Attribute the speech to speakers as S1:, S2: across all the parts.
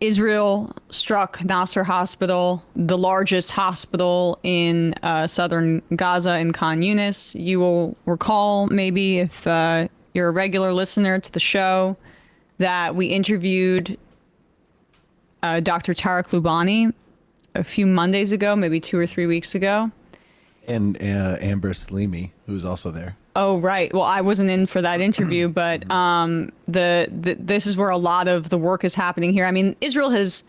S1: Israel struck Nasser Hospital, the largest hospital in southern Gaza in Khan Yunis. You will recall, maybe if you're a regular listener to the show, that we interviewed Dr. Tarek Loubani a few Mondays ago, maybe 2 or 3 weeks ago.
S2: And Amber Salimi, who was also there.
S1: Oh, right. Well, I wasn't in for that interview, but this is where a lot of the work is happening here. I mean, Israel has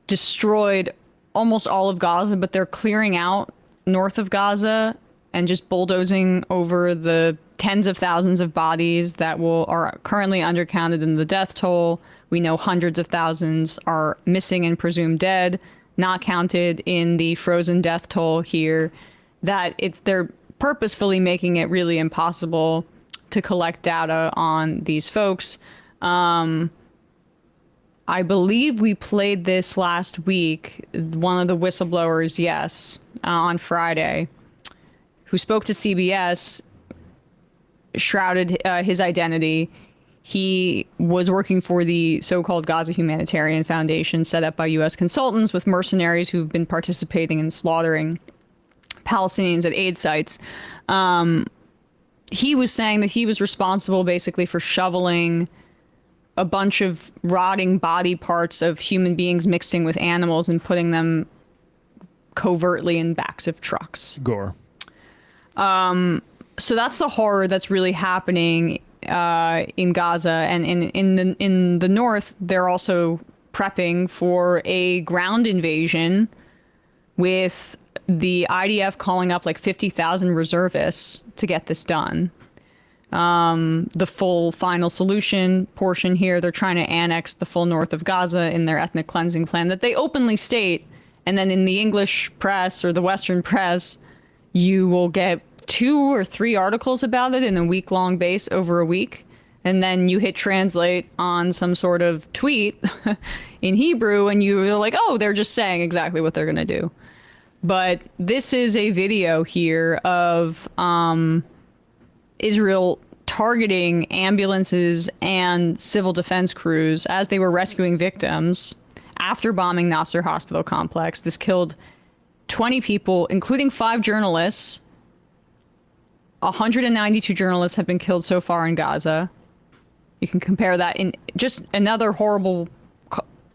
S1: destroyed almost all of Gaza, but they're clearing out north of Gaza and just bulldozing over the tens of thousands of bodies that are currently undercounted in the death toll. We know hundreds of thousands are missing and presumed dead, not counted in the frozen death toll here. They're purposefully making it really impossible to collect data on these folks. I believe we played this last week. One of the whistleblowers, on Friday, who spoke to CBS, shrouded his identity. He was working for the so-called Gaza Humanitarian Foundation, set up by U.S. consultants with mercenaries who've been participating in slaughtering Palestinians at aid sites. He was saying that he was responsible basically for shoveling a bunch of rotting body parts of human beings mixing with animals and putting them covertly in backs of trucks.
S3: Gore.
S1: So that's the horror that's really happening in Gaza, and in the north, they're also prepping for a ground invasion with the IDF calling up like 50,000 reservists to get this done. The full final solution portion here, they're trying to annex the full north of Gaza in their ethnic cleansing plan that they openly state. And then in the English press or the Western press, you will get 2 or 3 articles about it in a week-long base over a week. And then you hit translate on some sort of tweet in Hebrew, and you're like, oh, they're just saying exactly what they're going to do. But this is a video here of Israel targeting ambulances and civil defense crews as they were rescuing victims after bombing Nasser Hospital complex. This killed 20 people, including 5 journalists. 192 journalists have been killed so far in Gaza. You can compare that in just another horrible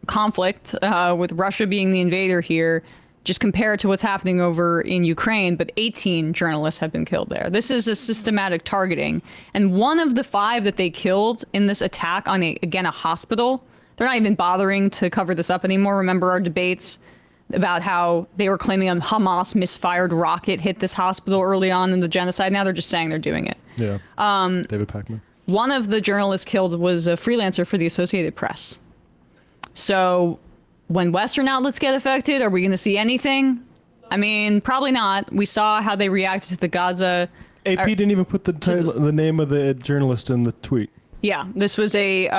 S1: conflict with Russia being the invader here. Just compare it to what's happening over in Ukraine, but 18 journalists have been killed there. This is a systematic targeting. And one of the 5 that they killed in this attack on, a hospital, they're not even bothering to cover this up anymore. Remember our debates about how they were claiming a Hamas misfired rocket hit this hospital early on in the genocide. Now they're just saying they're doing it.
S3: Yeah. David Pacman.
S1: One of the journalists killed was a freelancer for the Associated Press. So when Western outlets get affected, are we going to see anything? I mean, probably not. We saw how they reacted to the Gaza.
S3: AP didn't even put the name of the journalist in the tweet.
S1: Yeah, this was It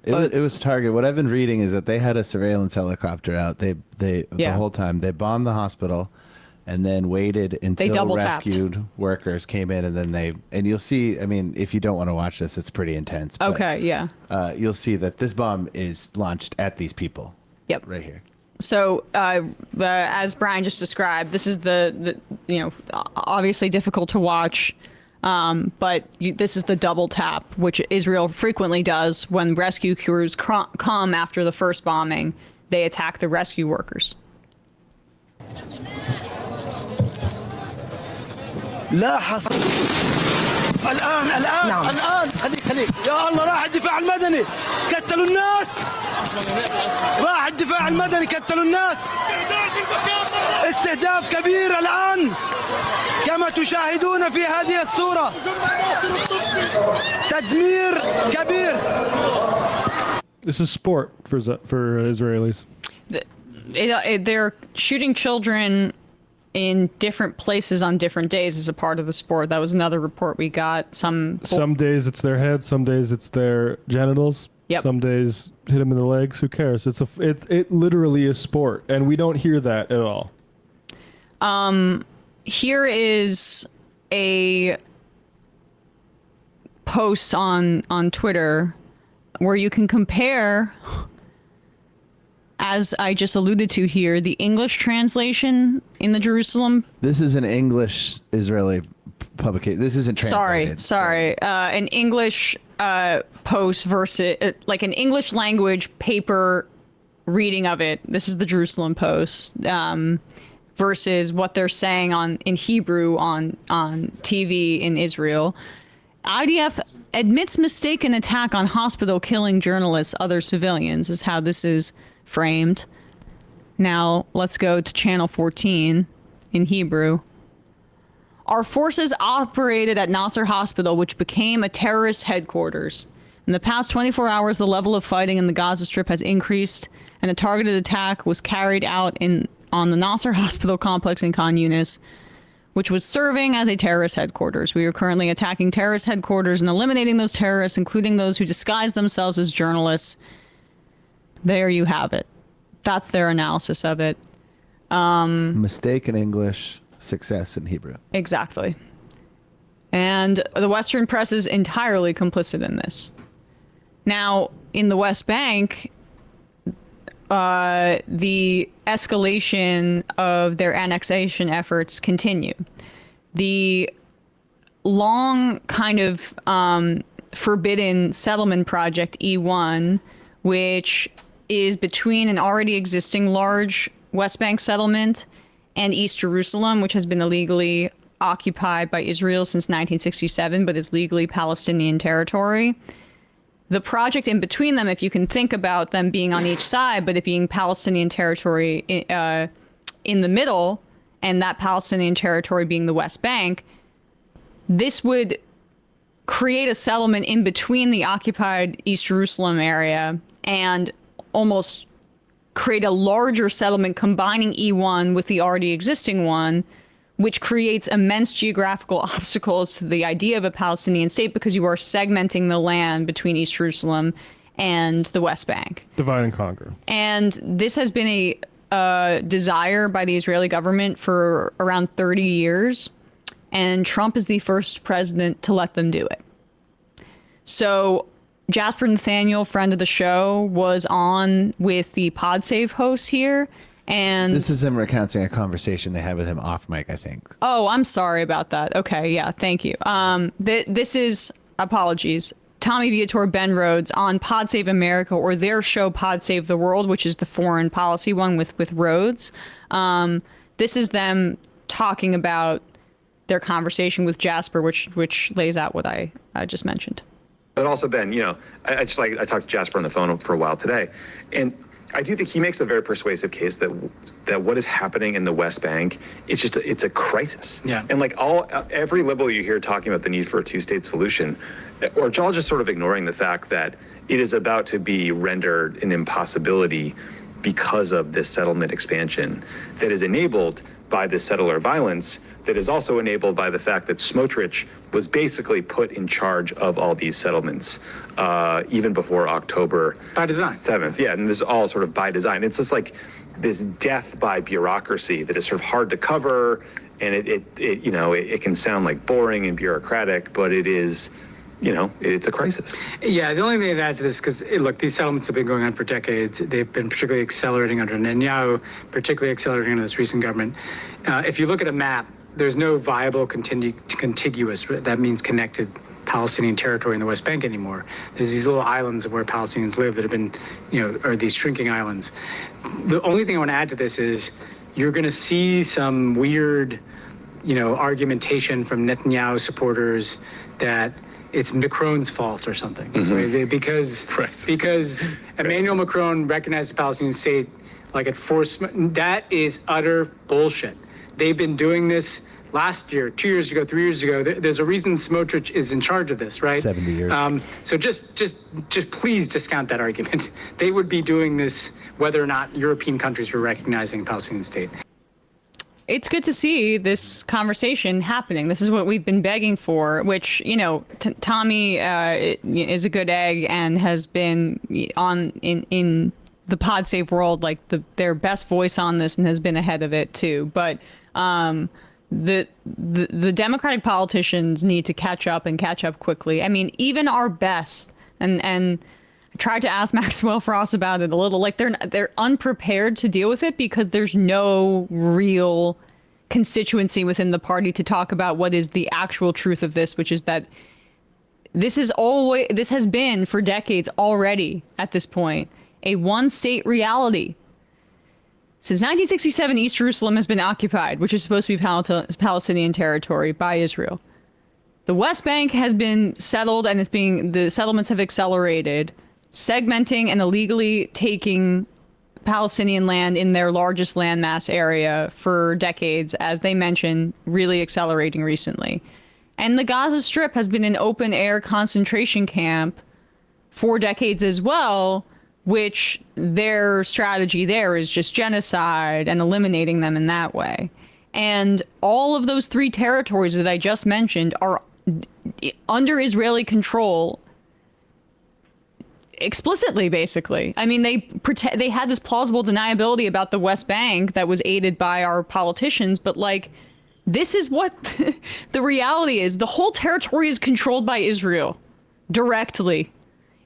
S2: was Target. What I've been reading is that they had a surveillance helicopter out. The whole time they bombed the hospital, and then waited until rescued workers came in, and then and you'll see. I mean, if you don't want to watch this, it's pretty intense. But,
S1: okay, yeah.
S2: You'll see that this bomb is launched at these people.
S1: Yep.
S2: Right here.
S1: So, as Brian just described, this is the obviously difficult to watch. But this is the double tap, which Israel frequently does when rescue crews come after the first bombing. They attack the rescue workers.
S4: لا حصل الآن خليك يا الله راح الدفاع المدني قتلوا الناس راح الدفاع المدني قتلوا الناس استهداف كبير الآن كما تشاهدون في هذه الصورة تدمير كبير.
S3: This is sport for Israelis.
S1: They're shooting children in different places on different days as a part of the sport. That was another report we got. Some
S3: days it's their head, some days it's their genitals.
S1: Yep.
S3: Some days hit them in the legs. Who cares? It literally is sport, and we don't hear that at all.
S1: Here is a post on Twitter where you can compare as I just alluded to here, the English translation in the Jerusalem.
S2: This is an English Israeli publication. This isn't translated.
S1: Sorry. An English post versus like an English language paper reading of it. This is the Jerusalem Post versus what they're saying in Hebrew on TV in Israel. IDF admits mistaken attack on hospital killing journalists, other civilians, is how this is framed. Now let's go to channel 14 in Hebrew. Our forces operated at Nasser Hospital, which became a terrorist headquarters. In the past 24 hours, the level of fighting in the Gaza Strip has increased, and a targeted attack was carried out on the Nasser Hospital complex in Khan Yunis, which was serving as a terrorist headquarters. We are currently attacking terrorist headquarters and eliminating those terrorists, including those who disguise themselves as journalists. There you have it. That's their analysis of it.
S2: Mistake in English, success in Hebrew.
S1: Exactly. And the Western press is entirely complicit in this. Now, in the West Bank, the escalation of their annexation efforts continue. The long kind of forbidden settlement project, E1, which is between an already existing large West Bank settlement and East Jerusalem, which has been illegally occupied by Israel since 1967, but is legally Palestinian territory. The project in between them, if you can think about them being on each side, but it being Palestinian territory in the middle, and that Palestinian territory being the West Bank, this would create a settlement in between the occupied East Jerusalem area and almost create a larger settlement combining E1 with the already existing one, which creates immense geographical obstacles to the idea of a Palestinian state because you are segmenting the land between East Jerusalem and the West Bank.
S3: Divide and conquer.
S1: And this has been a desire by the Israeli government for around 30 years, and Trump is the first president to let them do it. So Jasper Nathaniel, friend of the show, was on with the PodSave hosts here. And
S2: this is him recounting a conversation they had with him off mic, I think.
S1: Oh, I'm sorry about that. Okay, yeah, thank you. This is, apologies, Tommy Viator, Ben Rhodes on Pod Save America, or their show Pod Save the World, which is the foreign policy one with Rhodes. This is them talking about their conversation with Jasper, which lays out what I just mentioned.
S5: But also, Ben, I talked to Jasper on the phone for a while today, and I do think he makes a very persuasive case that what is happening in the West Bank, it's a crisis.
S6: Yeah.
S5: And every liberal you hear talking about the need for a two-state solution, or all just sort of ignoring the fact that it is about to be rendered an impossibility because of this settlement expansion that is enabled by this settler violence, that is also enabled by the fact that Smotrich was basically put in charge of all these settlements even before October
S6: by design
S5: 7th. Yeah, and this is all sort of by design. It's just like this death by bureaucracy that is sort of hard to cover, and it can sound like boring and bureaucratic, but it is, it's a crisis.
S6: Yeah, the only thing to add to this, because look, these settlements have been going on for decades. They've been particularly accelerating under Netanyahu, particularly accelerating under this recent government. If you look at a map, there's no viable contiguous, that means connected, Palestinian territory in the West Bank anymore. There's these little islands where Palestinians live that have been, are these shrinking islands. The only thing I want to add to this is you're going to see some weird, argumentation from Netanyahu supporters that it's Macron's fault or something, right? Because Emmanuel Macron recognized the Palestinian state like at force. That is utter bullshit. They've been doing this last year, 2 years ago, 3 years ago. There's a reason Smotrich is in charge of this, right?
S2: 70 years.
S6: So just please discount that argument. They would be doing this whether or not European countries were recognizing a Palestinian state.
S1: It's good to see this conversation happening. This is what we've been begging for, which, Tommy is a good egg and has been in the Pod Save world, like their best voice on this, and has been ahead of it too. But the Democratic politicians need to catch up and catch up quickly. I mean, even our best, and I tried to ask Maxwell Frost about it a little. Like they're unprepared to deal with it because there's no real constituency within the party to talk about what is the actual truth of this, which is that this has been for decades already at this point a one-state reality. Since 1967, East Jerusalem has been occupied, which is supposed to be Palestinian territory, by Israel. The West Bank has been settled, and the settlements have accelerated, segmenting and illegally taking Palestinian land in their largest landmass area for decades, as they mentioned, really accelerating recently. And the Gaza Strip has been an open-air concentration camp for decades as well, which their strategy there is just genocide and eliminating them in that way. And all of those three territories that I just mentioned are under Israeli control explicitly, basically. I mean, they had this plausible deniability about the West Bank that was aided by our politicians, but like, this is what the reality is. The whole territory is controlled by Israel directly.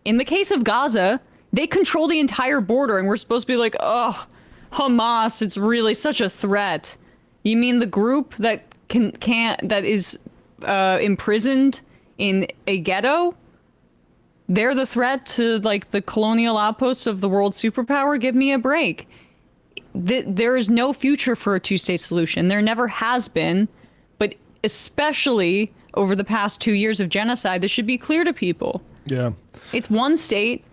S1: In the case of Gaza, they control the entire border, and we're supposed to be like, oh, Hamas, it's really such a threat. You mean the group that that is imprisoned in a ghetto? They're the threat to like the colonial outposts of the world superpower? Give me a break. There is no future for a two-state solution. There never has been, but especially over the past 2 years of genocide, this should be clear to people.
S3: Yeah.
S1: It's one state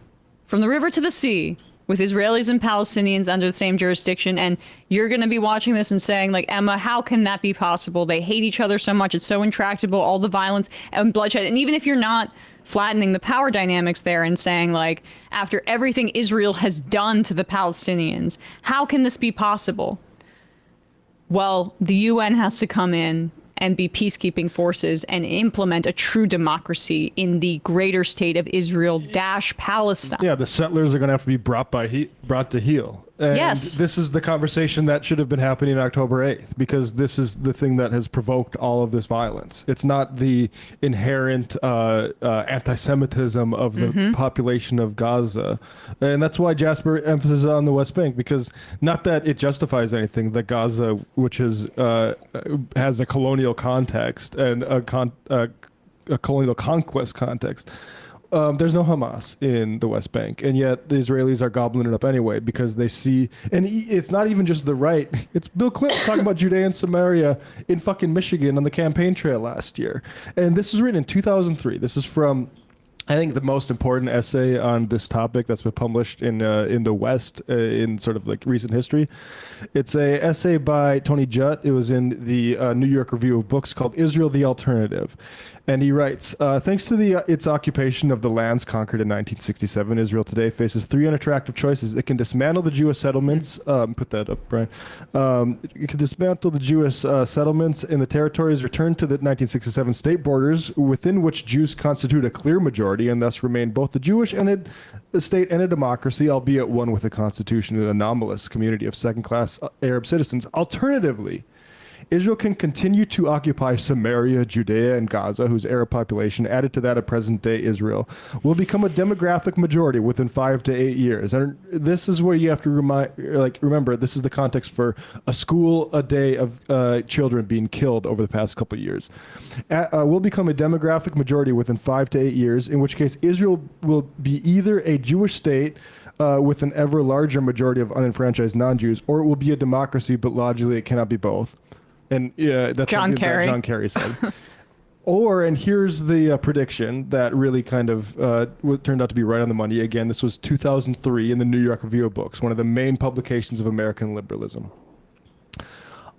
S1: from the river to the sea with Israelis and Palestinians under the same jurisdiction. And you're going to be watching this and saying, like, Emma, how can that be possible? They hate each other so much. It's so intractable, all the violence and bloodshed. And even if you're not flattening the power dynamics there and saying, like, after everything Israel has done to the Palestinians, how can this be possible? Well, the UN has to come in and be peacekeeping forces and implement a true democracy in the greater state of Israel - Palestine.
S3: Yeah, the settlers are going to have to be brought to heel. And
S1: yes.
S3: This is the conversation that should have been happening October 8th, because this is the thing that has provoked all of this violence. It's not the inherent anti-Semitism of the population of Gaza. And that's why Jasper emphasizes on the West Bank, because not that it justifies anything, that Gaza, which has a colonial context and a colonial conquest context, there's no Hamas in the West Bank, and yet the Israelis are gobbling it up anyway because they see, and it's not even just the right. It's Bill Clinton talking about Judea and Samaria in fucking Michigan on the campaign trail last year. And this was written in 2003. This is from, I think, the most important essay on this topic that's been published in the West in sort of like recent history. It's a essay by Tony Judt. It was in the New York Review of Books called "Israel: The Alternative." And he writes, thanks to its occupation of the lands conquered in 1967, Israel today faces three unattractive choices. It can dismantle the Jewish settlements. Put that up, Brian. It can dismantle the Jewish settlements in the territories, return to the 1967 state borders, within which Jews constitute a clear majority and thus remain both the Jewish and a state and a democracy, albeit one with a constitution and an anomalous community of second-class Arab citizens. Alternatively, Israel can continue to occupy Samaria, Judea, and Gaza, whose Arab population, added to that of present-day Israel, will become a demographic majority within 5 to 8 years. And this is where you have to remember, this is the context for a school a day of children being killed over the past couple of years. Will become a demographic majority within 5 to 8 years, in which case Israel will be either a Jewish state with an ever larger majority of unenfranchised non-Jews, or it will be a democracy, but logically it cannot be both. And yeah, that's
S1: John
S3: something
S1: Kerry.
S3: that John Kerry said. And here's the prediction that really kind of turned out to be right on the money. Again, this was 2003 in the New York Review of Books, one of the main publications of American liberalism.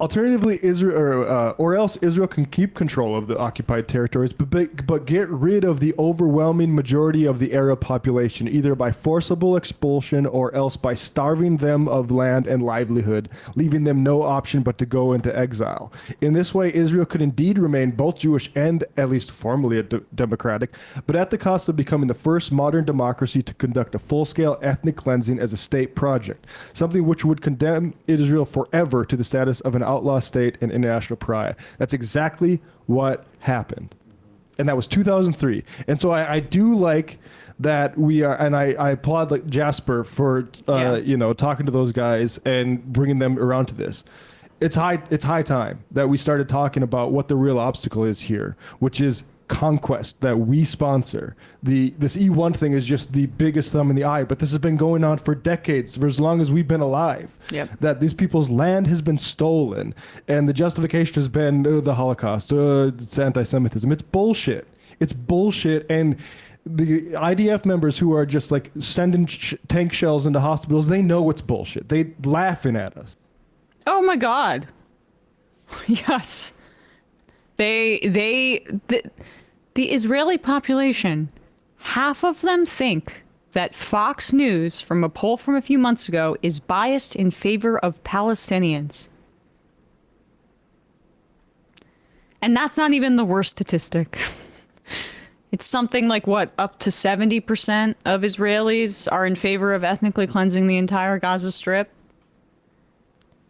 S3: Alternatively, Israel, or else Israel can keep control of the occupied territories, but get rid of the overwhelming majority of the Arab population, either by forcible expulsion or else by starving them of land and livelihood, leaving them no option but to go into exile. In this way, Israel could indeed remain both Jewish and, at least formally, democratic, but at the cost of becoming the first modern democracy to conduct a full-scale ethnic cleansing as a state project, something which would condemn Israel forever to the status of an outlaw state and international pariah. That's exactly what happened. And that was 2003. And so I do like that we are, and I applaud like Jasper for talking to those guys and bringing them around to this. It's high time that we started talking about what the real obstacle is here, which is conquest that we sponsor. This E1 thing is just the biggest thumb in the eye, but this has been going on for decades, for as long as we've been alive.
S1: Yep.
S3: That these people's land has been stolen, and the justification has been the Holocaust, it's anti-Semitism. It's bullshit. It's bullshit, and the IDF members who are just like sending tank shells into hospitals, they know it's bullshit. They laughing at us.
S1: Oh my God. Yes. The Israeli population, half of them think that Fox News, from a poll from a few months ago, is biased in favor of Palestinians. And that's not even the worst statistic. It's something like, up to 70% of Israelis are in favor of ethnically cleansing the entire Gaza Strip.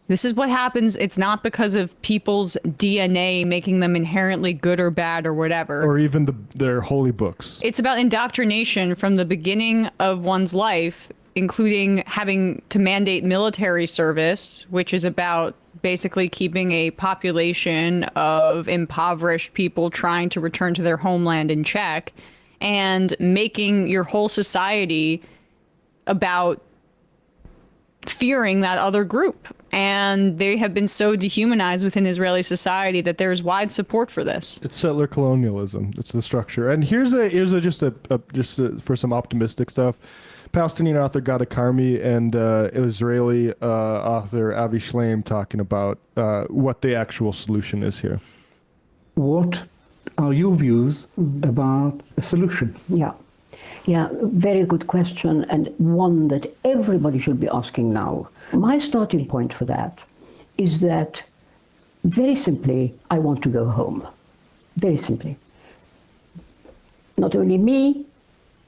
S1: This is what happens. It's not because of people's DNA making them inherently good or bad or whatever.
S3: Or even their holy books.
S1: It's about indoctrination from the beginning of one's life, including having to mandate military service, which is about basically keeping a population of impoverished people trying to return to their homeland in check, and making your whole society about fearing that other group. And they have been so dehumanized within Israeli society that there's wide support for this.
S3: It's settler colonialism. It's the structure. And here's just for some optimistic stuff. Palestinian author Gada Karmi and Israeli author Avi Shleim talking about what the actual solution is here.
S7: What are your views about a solution?
S8: Yeah, very good question, and one that everybody should be asking now. My starting point for that is that, very simply, I want to go home. Very simply. Not only me,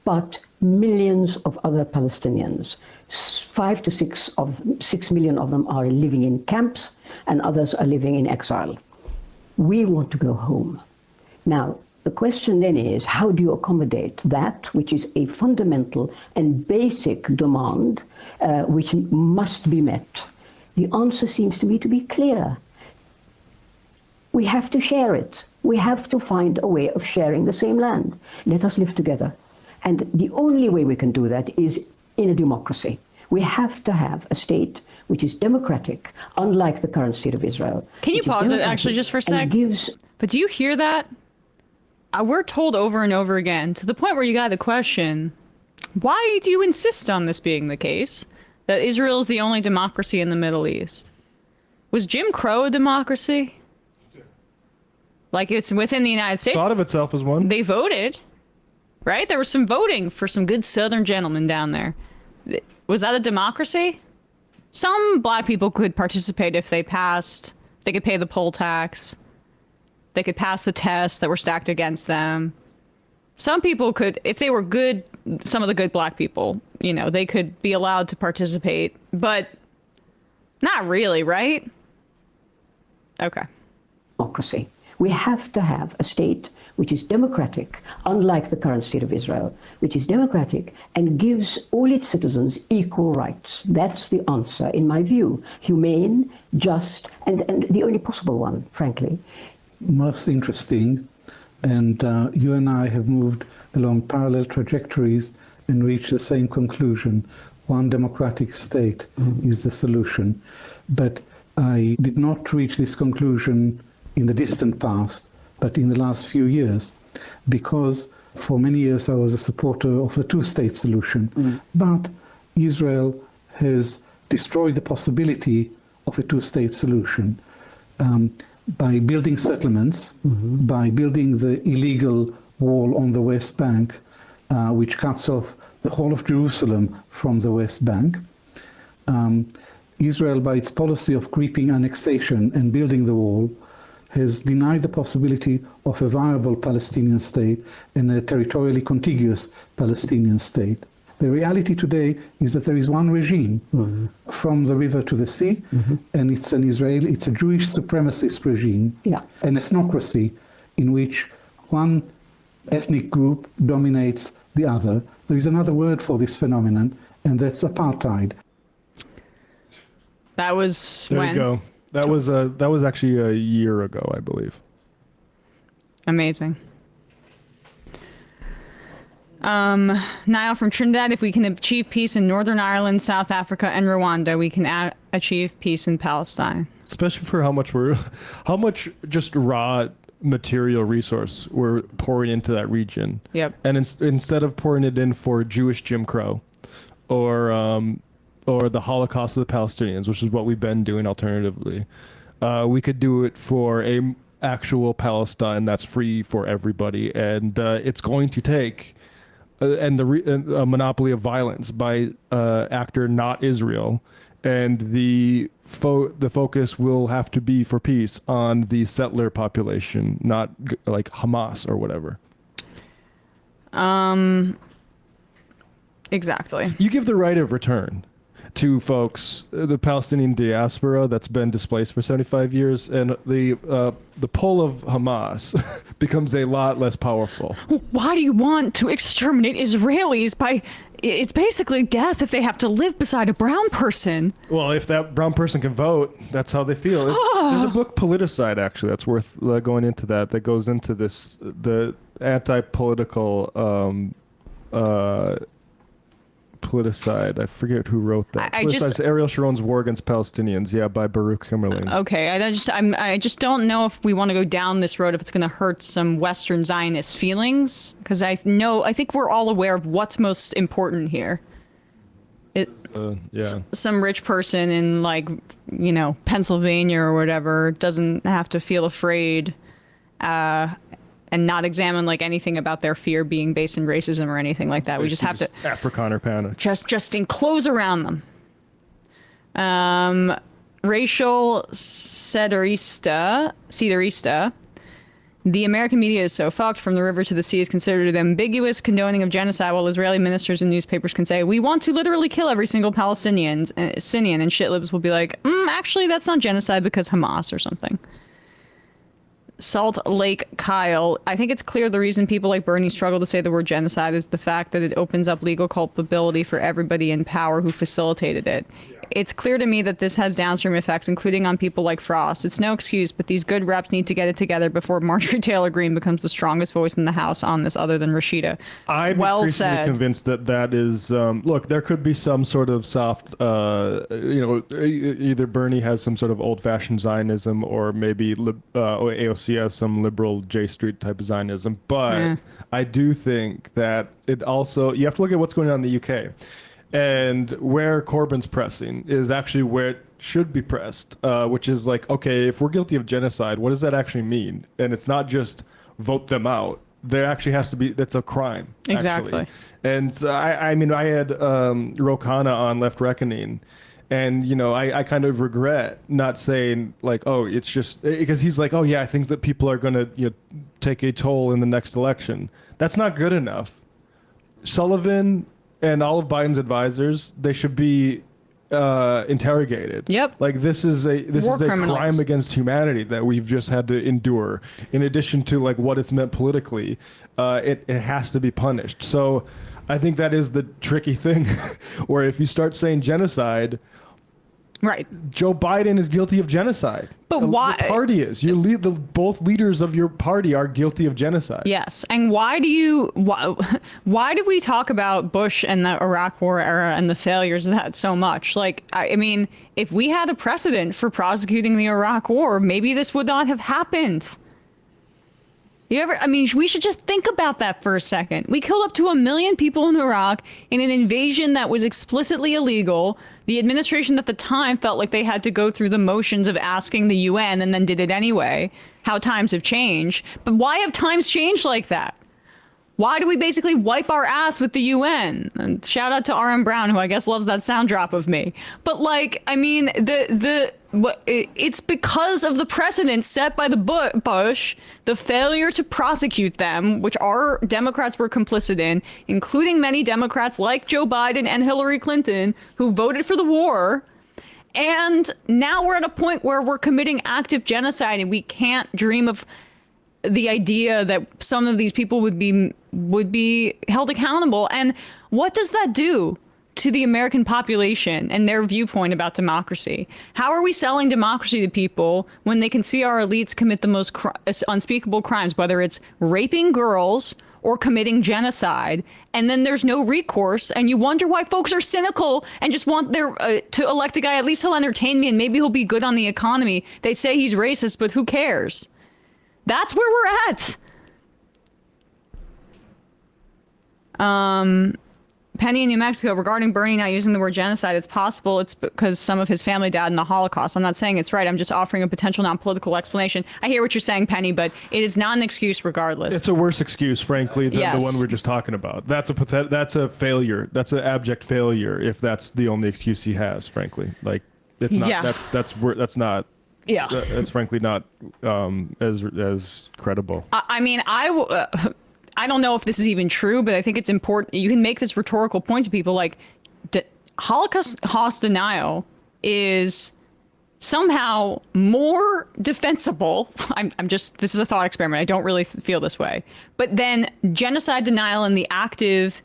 S8: but millions of other Palestinians. 5 to 6 million of them are living in camps, and others are living in exile. We want to go home. Now, the question then is, how do you accommodate that, which is a fundamental and basic demand, which must be met? The answer seems to me to be clear. We have to share it. We have to find a way of sharing the same land. Let us live together. And the only way we can do that is in a democracy. We have to have a state which is democratic, unlike the current state of Israel.
S1: Can you pause it actually just for a sec? But do you hear that? We're told over and over again, to the point where you got the question, why do you insist on this being the case, that Israel is the only democracy in the Middle East? Was Jim Crow a democracy? Like, it's within the United States.
S3: Thought of itself as one.
S1: They voted, right? There was some voting for some good Southern gentlemen down there. Was that a democracy? Some black people could participate if they passed. They could pay the poll tax. They could pass the tests that were stacked against them. Some people could, if they were good, some of the good black people, they could be allowed to participate, but not really, right? Okay.
S8: Democracy. We have to have a state which is democratic, unlike the current state of Israel, which is democratic and gives all its citizens equal rights. That's the answer, in my view. Humane, just, and the only possible one, frankly.
S7: Most interesting, and you and I have moved along parallel trajectories and reached the same conclusion. One democratic state is the solution. But I did not reach this conclusion in the distant past, but in the last few years, because for many years I was a supporter of the two-state solution. But Israel has destroyed the possibility of a two-state solution. By building settlements, by building the illegal wall on the West Bank, which cuts off the whole of Jerusalem from the West Bank. Israel, by its policy of creeping annexation and building the wall, has denied the possibility of a viable Palestinian state and a territorially contiguous Palestinian state. The reality today is that there is one regime from the river to the sea, and it's a Jewish supremacist regime, an ethnocracy in which one ethnic group dominates the other. There is another word for this phenomenon, and that's apartheid.
S1: That was
S3: there
S1: when?
S3: You go. That was actually a year ago, I believe.
S1: Amazing. Niall from Trinidad, if we can achieve peace in Northern Ireland, South Africa, and Rwanda, we can achieve peace in Palestine.
S3: Especially for how much just raw material resource we're pouring into that region.
S1: Yep.
S3: And instead of pouring it in for Jewish Jim Crow, or the Holocaust of the Palestinians, which is what we've been doing alternatively, we could do it for a actual Palestine that's free for everybody, and it's going to take a monopoly of violence by actor not Israel, and the focus will have to be for peace on the settler population, not like Hamas or whatever.
S1: Exactly.
S3: You give the right of return to folks, the Palestinian diaspora that's been displaced for 75 years, and the pull of Hamas becomes a lot less powerful.
S1: Why do you want to exterminate Israelis by... It's basically death if they have to live beside a brown person.
S3: Well, if that brown person can vote, that's how they feel. There's a book, Politicide, actually, that's worth going into that goes into this, the anti-political... Politicide. I forget who wrote that. Ariel Sharon's War Against Palestinians. Yeah, by Baruch Kimmerling.
S1: Okay, I just don't know if we want to go down this road, if it's going to hurt some Western Zionist feelings, because I think we're all aware of what's most important here. Some rich person in, like, Pennsylvania or whatever doesn't have to feel afraid and not examine like anything about their fear being based in racism or anything like that. We just have to
S3: Afrikaner panic.
S1: Just enclose around them. Racial Sederista. The American media is so fucked. From the river to the sea is considered ambiguous condoning of genocide, while Israeli ministers and newspapers can say, we want to literally kill every single Palestinian, and shitlibs will be like, actually that's not genocide because Hamas or something. Salt Lake Kyle, I think it's clear the reason people like Bernie struggle to say the word genocide is the fact that it opens up legal culpability for everybody in power who facilitated it. Yeah. It's clear to me that this has downstream effects, including on people like Frost. It's no excuse, but these good reps need to get it together before Marjorie Taylor Greene becomes the strongest voice in the House on this other than Rashida.
S3: I'm increasingly convinced that is, look, there could be some sort of soft, either Bernie has some sort of old-fashioned Zionism, or maybe AOC has some liberal J Street type of Zionism. But I do think that it also, you have to look at what's going on in the UK. And where Corbyn's pressing is actually where it should be pressed, which is like, okay, if we're guilty of genocide, what does that actually mean? And it's not just vote them out. There actually has to be, that's a crime.
S1: Exactly.
S3: Actually. And so, I had Ro Khanna on Left Reckoning, and, I kind of regret not saying like, oh, it's just, because he's like, oh yeah, I think that people are going to take a toll in the next election. That's not good enough. Sullivan and all of Biden's advisors, they should be interrogated.
S1: Yep.
S3: Like this is a crime against humanity that we've just had to endure. In addition to like what it's meant politically, it has to be punished. So I think that is the tricky thing, where if you start saying genocide,
S1: right,
S3: Joe Biden is guilty of genocide.
S1: But why?
S3: The party is. Both leaders of your party are guilty of genocide.
S1: Yes. And why do we talk about Bush and the Iraq War era and the failures of that so much? Like, I mean, if we had a precedent for prosecuting the Iraq War, maybe this would not have happened. We should just think about that for a second. We killed up to 1 million people in Iraq in an invasion that was explicitly illegal. The administration at the time felt like they had to go through the motions of asking the UN and then did it anyway. How times have changed. But why have times changed like that? Why do we basically wipe our ass with the UN? And shout out to R.M. Brown, who I guess loves that sound drop of me. But it's because of the precedent set by the Bush, the failure to prosecute them, which our Democrats were complicit in, including many Democrats like Joe Biden and Hillary Clinton, who voted for the war. And now we're at a point where we're committing active genocide, and we can't dream of the idea that some of these people would be held accountable. And what does that do to the American population and their viewpoint about democracy? How are we selling democracy to people when they can see our elites commit the most unspeakable crimes, whether it's raping girls or committing genocide, and then there's no recourse, and you wonder why folks are cynical and just want to elect a guy, at least he'll entertain me and maybe he'll be good on the economy. They say he's racist, but who cares? That's where we're at. Penny in New Mexico, regarding Bernie not using the word genocide, it's possible it's because some of his family died in the Holocaust. I'm not saying it's right. I'm just offering a potential non-political explanation. I hear what you're saying, Penny, but it is not an excuse regardless.
S3: It's a worse excuse, frankly, than the one we're just talking about. That's a failure. That's an abject failure if that's the only excuse he has, frankly. Like, it's not, that's not,
S1: yeah.
S3: That's frankly not as credible.
S1: I mean, I don't know if this is even true, but I think it's important. You can make this rhetorical point to people like Holocaust denial is somehow more defensible. This is a thought experiment. I don't really feel this way. But then genocide denial in the active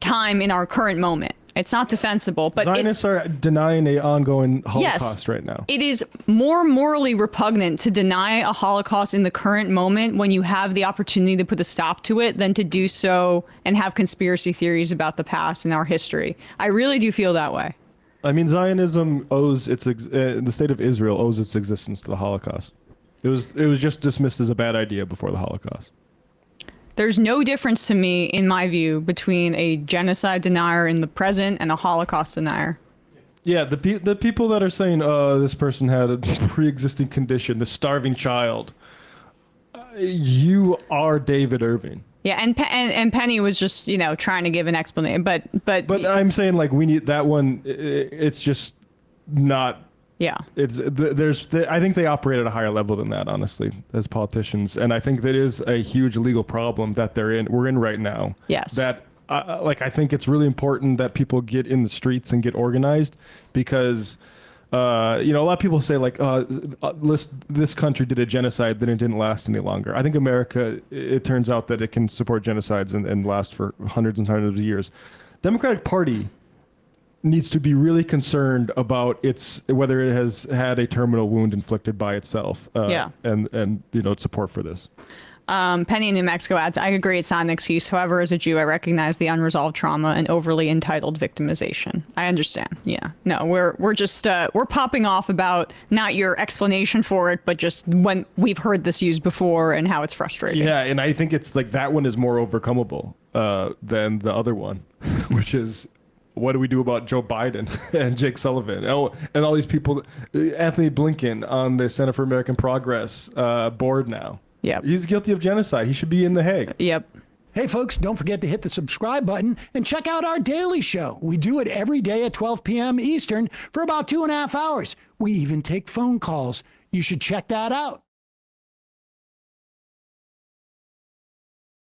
S1: time in our current moment. It's not defensible, but
S3: Zionists are denying an ongoing Holocaust right now.
S1: It is more morally repugnant to deny a Holocaust in the current moment when you have the opportunity to put a stop to it than to do so and have conspiracy theories about the past and our history. I really do feel that way.
S3: I mean, Zionism owes the state of Israel owes its existence to the Holocaust. It was just dismissed as a bad idea before the Holocaust.
S1: There's no difference to me, in my view, between a genocide denier in the present and a Holocaust denier.
S3: Yeah, the people that are saying, this person had a pre-existing condition, the starving child, you are David Irving.
S1: Yeah, and Penny was just, trying to give an explanation, but
S3: I'm saying, like, we need that one. It's just not.
S1: Yeah.
S3: I think they operate at a higher level than that, honestly, as politicians, and I think that is a huge legal problem that we're in right now.
S1: Yes.
S3: That I think it's really important that people get in the streets and get organized because. A lot of people say like, this country did a genocide, then it didn't last any longer. I think America, it turns out that it can support genocides and last for hundreds and hundreds of years. Democratic Party needs to be really concerned about whether it has had a terminal wound inflicted by itself. And support for this.
S1: Penny in New Mexico adds, I agree it's not an excuse. However, as a Jew, I recognize the unresolved trauma and overly entitled victimization. I understand. Yeah. No, we're just, we're popping off about not your explanation for it, but just when we've heard this used before and how it's frustrating.
S3: Yeah. And I think it's like that one is more overcomable than the other one, which is, what do we do about Joe Biden and Jake Sullivan? Oh, and all these people, Anthony Blinken on the Center for American Progress board now.
S1: Yep.
S3: He's guilty of genocide. He should be in The Hague.
S1: Yep.
S9: Hey, folks, don't forget to hit the subscribe button and check out our daily show. We do it every day at 12 p.m. Eastern for about 2.5 hours. We even take phone calls. You should check that out.